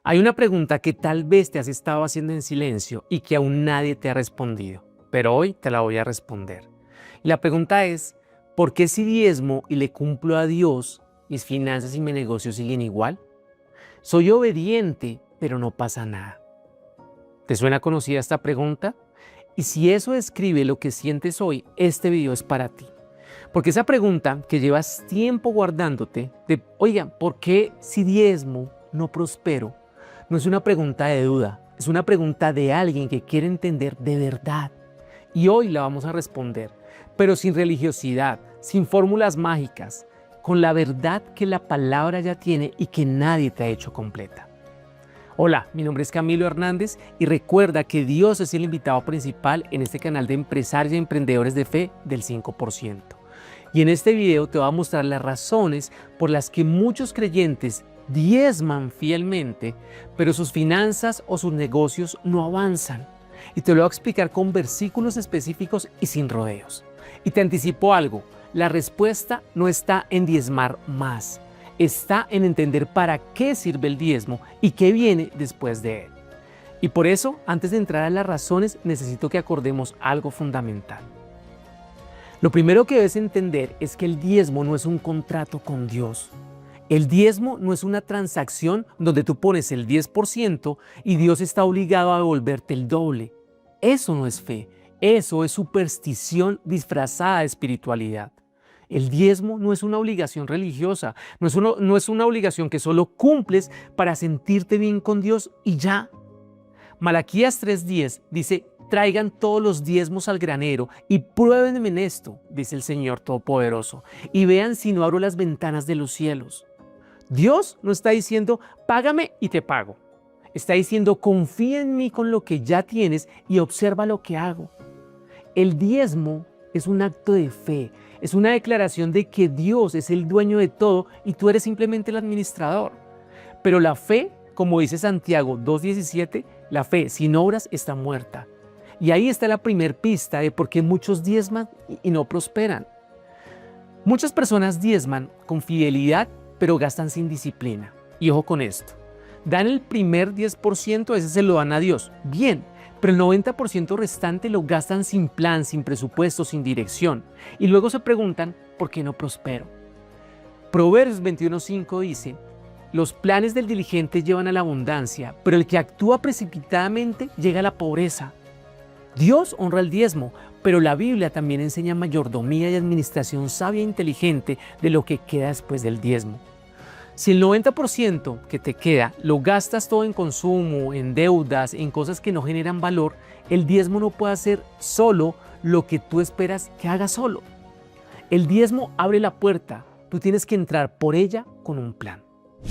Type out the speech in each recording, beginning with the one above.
Hay una pregunta que tal vez te has estado haciendo en silencio y que aún nadie te ha respondido, pero hoy te la voy a responder. Y la pregunta es, ¿por qué si diezmo y le cumplo a Dios, mis finanzas y mi negocio siguen igual? Soy obediente, pero no pasa nada. ¿Te suena conocida esta pregunta? Y si eso describe lo que sientes hoy, este video es para ti. Porque esa pregunta que llevas tiempo guardándote, oiga, ¿por qué si diezmo no prospero? No es una pregunta de duda, es una pregunta de alguien que quiere entender de verdad. Y hoy la vamos a responder, pero sin religiosidad, sin fórmulas mágicas, con la verdad que la palabra ya tiene y que nadie te ha hecho completa. Hola, mi nombre es Camilo Hernández y recuerda que Dios es el invitado principal en este canal de empresarios y emprendedores de fe del 5%. Y en este video te voy a mostrar las razones por las que muchos creyentes diezman fielmente, pero sus finanzas o sus negocios no avanzan. Y te lo voy a explicar con versículos específicos y sin rodeos. Y te anticipo algo, la respuesta no está en diezmar más, está en entender para qué sirve el diezmo y qué viene después de él. Y por eso, antes de entrar a las razones, necesito que acordemos algo fundamental. Lo primero que debes entender es que el diezmo no es un contrato con Dios. El diezmo no es una transacción donde tú pones el 10% y Dios está obligado a devolverte el doble. Eso no es fe, eso es superstición disfrazada de espiritualidad. El diezmo no es una obligación religiosa, no es una obligación que solo cumples para sentirte bien con Dios y ya. Malaquías 3:10 dice, traigan todos los diezmos al granero y pruébenme en esto, dice el Señor Todopoderoso, y vean si no abro las ventanas de los cielos. Dios no está diciendo, págame y te pago. Está diciendo, confía en mí con lo que ya tienes y observa lo que hago. El diezmo es un acto de fe, es una declaración de que Dios es el dueño de todo y tú eres simplemente el administrador. Pero la fe, como dice Santiago 2:17, la fe sin obras está muerta. Y ahí está la primer pista de por qué muchos diezman y no prosperan. Muchas personas diezman con fidelidad, pero gastan sin disciplina. Y ojo con esto, dan el primer 10%, ese se lo dan a Dios, bien, pero el 90% restante lo gastan sin plan, sin presupuesto, sin dirección. Y luego se preguntan, ¿por qué no prospero? Proverbios 21:5 dice, los planes del diligente llevan a la abundancia, pero el que actúa precipitadamente llega a la pobreza. Dios honra el diezmo, pero la Biblia también enseña mayordomía y administración sabia e inteligente de lo que queda después del diezmo. Si el 90% que te queda lo gastas todo en consumo, en deudas, en cosas que no generan valor, el diezmo no puede hacer solo lo que tú esperas que haga solo. El diezmo abre la puerta, tú tienes que entrar por ella con un plan.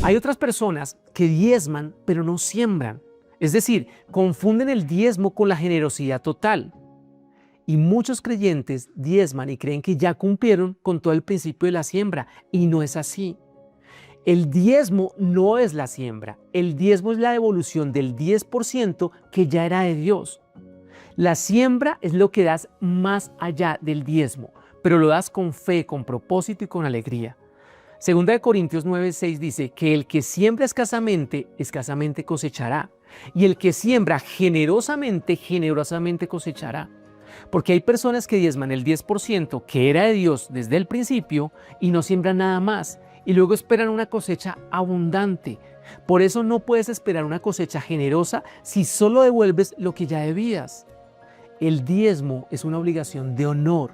Hay otras personas que diezman pero no siembran, es decir, confunden el diezmo con la generosidad total. Y muchos creyentes diezman y creen que ya cumplieron con todo el principio de la siembra y no es así. El diezmo no es la siembra, el diezmo es la devolución del 10% que ya era de Dios. La siembra es lo que das más allá del diezmo, pero lo das con fe, con propósito y con alegría. Segunda de Corintios 9:6 dice que el que siembra escasamente cosechará, y el que siembra generosamente cosechará. Porque hay personas que diezman el 10% que era de Dios desde el principio y no siembran nada más. Y luego esperan una cosecha abundante. Por eso no puedes esperar una cosecha generosa si solo devuelves lo que ya debías. El diezmo es una obligación de honor.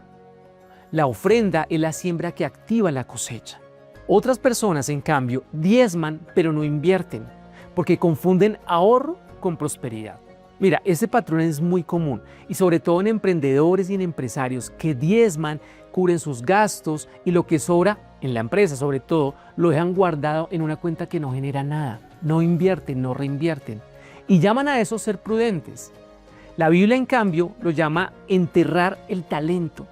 La ofrenda es la siembra que activa la cosecha. Otras personas, en cambio, diezman pero no invierten, porque confunden ahorro con prosperidad. Mira, ese patrón es muy común y sobre todo en emprendedores y en empresarios que diezman, cubren sus gastos y lo que sobra en la empresa sobre todo lo dejan guardado en una cuenta que no genera nada, no invierten, no reinvierten y llaman a eso ser prudentes. La Biblia en cambio lo llama enterrar el talento.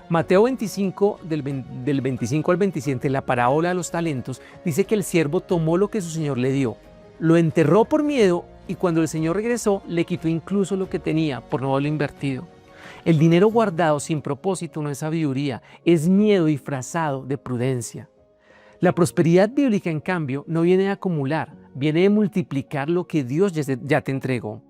Mateo 25 del 25 al 27, la parábola de los talentos, dice que el siervo tomó lo que su señor le dio, lo enterró por miedo y cuando el señor regresó le quitó incluso lo que tenía por no haberlo invertido. El dinero guardado sin propósito no es sabiduría, es miedo disfrazado de prudencia. La prosperidad bíblica, en cambio, no viene de acumular, viene de multiplicar lo que Dios ya te entregó.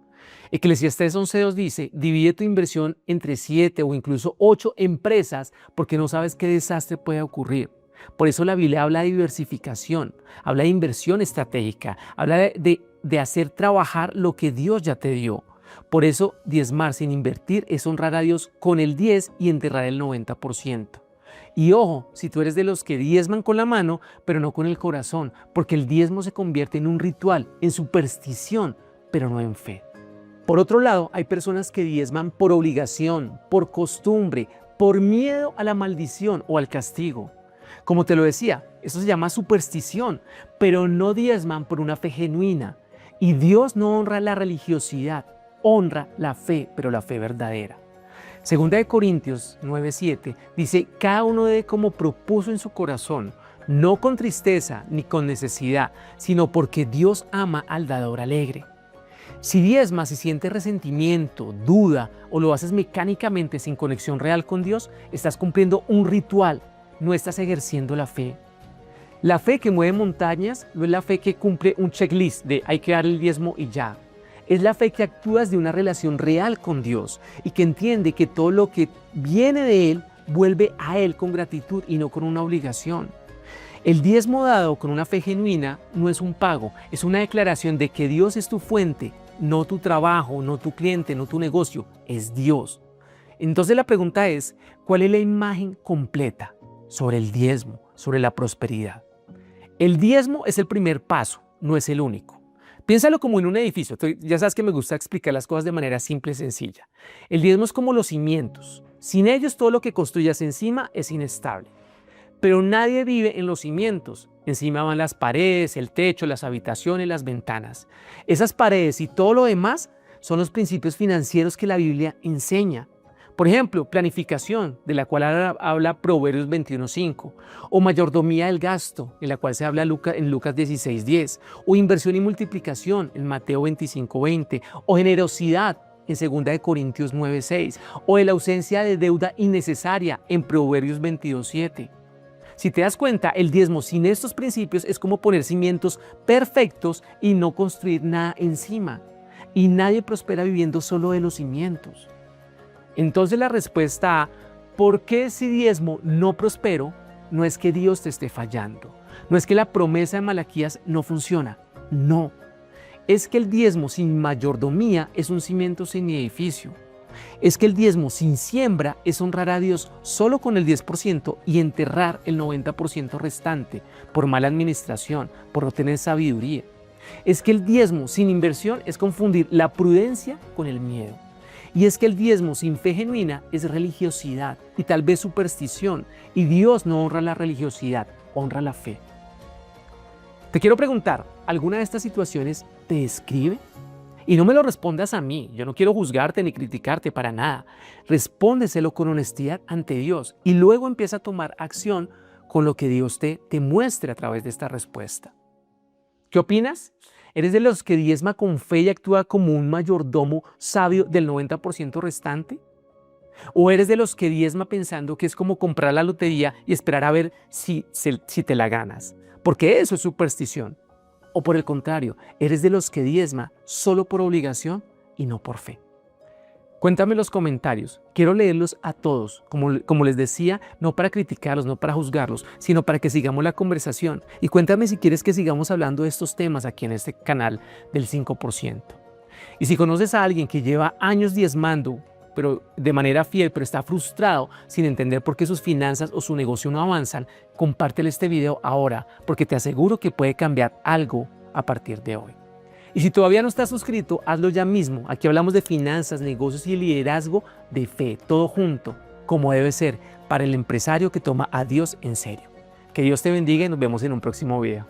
Eclesiastés 11:2 dice, divide tu inversión entre 7 o incluso 8 empresas porque no sabes qué desastre puede ocurrir. Por eso la Biblia habla de diversificación, habla de inversión estratégica, habla de hacer trabajar lo que Dios ya te dio. Por eso diezmar sin invertir es honrar a Dios con el 10 y enterrar el 90%. Y ojo, si tú eres de los que diezman con la mano, pero no con el corazón, porque el diezmo se convierte en un ritual, en superstición, pero no en fe. Por otro lado, hay personas que diezman por obligación, por costumbre, por miedo a la maldición o al castigo. Como te lo decía, eso se llama superstición, pero no diezman por una fe genuina. Y Dios no honra la religiosidad, honra la fe, pero la fe verdadera. Segunda de Corintios 9:7 dice, cada uno dé como propuso en su corazón, no con tristeza ni con necesidad, sino porque Dios ama al dador alegre. Si diezmas y sientes resentimiento, duda o lo haces mecánicamente sin conexión real con Dios, estás cumpliendo un ritual, no estás ejerciendo la fe. La fe que mueve montañas no es la fe que cumple un checklist de hay que dar el diezmo y ya. Es la fe que actúas de una relación real con Dios y que entiende que todo lo que viene de Él vuelve a Él con gratitud y no con una obligación. El diezmo dado con una fe genuina no es un pago, es una declaración de que Dios es tu fuente, no tu trabajo, no tu cliente, no tu negocio, es Dios. Entonces la pregunta es, ¿cuál es la imagen completa sobre el diezmo, sobre la prosperidad? El diezmo es el primer paso, no es el único. Piénsalo como en un edificio. Ya sabes que me gusta explicar las cosas de manera simple y sencilla. El diezmo es como los cimientos. Sin ellos todo lo que construyas encima es inestable. Pero nadie vive en los cimientos. Encima van las paredes, el techo, las habitaciones, las ventanas. Esas paredes y todo lo demás son los principios financieros que la Biblia enseña. Por ejemplo, planificación, de la cual habla Proverbios 21:5, o mayordomía del gasto, de la cual se habla en Lucas 16:10, o inversión y multiplicación en Mateo 25:20, o generosidad en 2 de Corintios 9:6, o de la ausencia de deuda innecesaria en Proverbios 22:7. Si te das cuenta, el diezmo sin estos principios es como poner cimientos perfectos y no construir nada encima. Y nadie prospera viviendo solo de los cimientos. Entonces la respuesta a ¿por qué si diezmo no prospero? No es que Dios te esté fallando, no es que la promesa de Malaquías no funciona, no. Es que el diezmo sin mayordomía es un cimiento sin edificio. Es que el diezmo sin siembra es honrar a Dios solo con el 10% y enterrar el 90% restante por mala administración, por no tener sabiduría. Es que el diezmo sin inversión es confundir la prudencia con el miedo. Y es que el diezmo sin fe genuina es religiosidad y tal vez superstición. Y Dios no honra la religiosidad, honra la fe. Te quiero preguntar, ¿alguna de estas situaciones te describe? Y no me lo respondas a mí, yo no quiero juzgarte ni criticarte para nada. Respóndeselo con honestidad ante Dios y luego empieza a tomar acción con lo que Dios te muestre a través de esta respuesta. ¿Qué opinas? ¿Eres de los que diezma con fe y actúa como un mayordomo sabio del 90% restante? ¿O eres de los que diezma pensando que es como comprar la lotería y esperar a ver si te la ganas? Porque eso es superstición. O por el contrario, ¿eres de los que diezma solo por obligación y no por fe? Cuéntame en los comentarios, quiero leerlos a todos, como les decía, no para criticarlos, no para juzgarlos, sino para que sigamos la conversación. Y cuéntame si quieres que sigamos hablando de estos temas aquí en este canal del 5%. Y si conoces a alguien que lleva años diezmando, pero de manera fiel, pero está frustrado sin entender por qué sus finanzas o su negocio no avanzan, compártele este video ahora, porque te aseguro que puede cambiar algo a partir de hoy. Y si todavía no estás suscrito, hazlo ya mismo. Aquí hablamos de finanzas, negocios y liderazgo de fe, todo junto, como debe ser para el empresario que toma a Dios en serio. Que Dios te bendiga y nos vemos en un próximo video.